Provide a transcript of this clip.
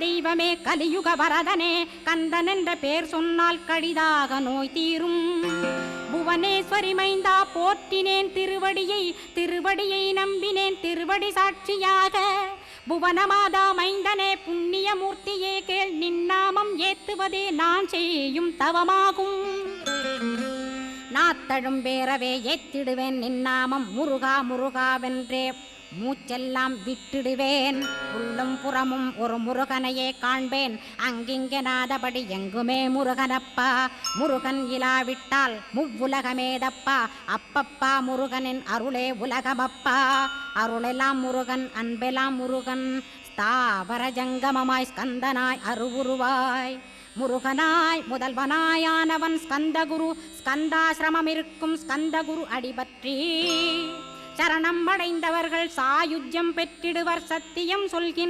தெய்வமே கலியுக வரதனே கந்தன் என்ற பேர் சொன்னால் கடிதாக நோய் தீரும். புவனேஸ்வரி மைந்தா போற்றினேன் திருவடியை நம்பினேன் திருவடி சாட்சியாக. புவனமாதா மைந்தனே புண்ணியமூர்த்தியே கேள் நின்னாமம் ஏத்துவதே நான் செய்யும் தவமாகும். நாத்தழும் பேரவே ஏத்திடுவேன் நின்னாமம் முருகா முருகாவென்றே மூச்செல்லாம் விட்டிடுவேன். உள்ளும் புறமும் ஒரு முருகனையே காண்பேன் அங்கிங்கெனாதபடி எங்குமே முருகனப்பா. முருகன் இலாவிட்டால் முவ்வுலகமேதப்பா. அப்பப்பா முருகனின் அருளே உலகமப்பா. அருளெல்லாம் முருகன் அன்பெல்லாம் முருகன் ஸ்தாவர ஜங்கமமாய் ஸ்கந்தனாய் அருவுருவாய் முருகனாய் முதல்வனாயானவன் ஸ்கந்தகுரு. ஸ்கந்தாசிரமம் இருக்கும் ஸ்கந்தகுரு அடிபற்றி சரணம் அடைந்தவர்கள் சாயுஜ்யம் பெற்றிடுவர் சத்தியம் சொல்கின்ற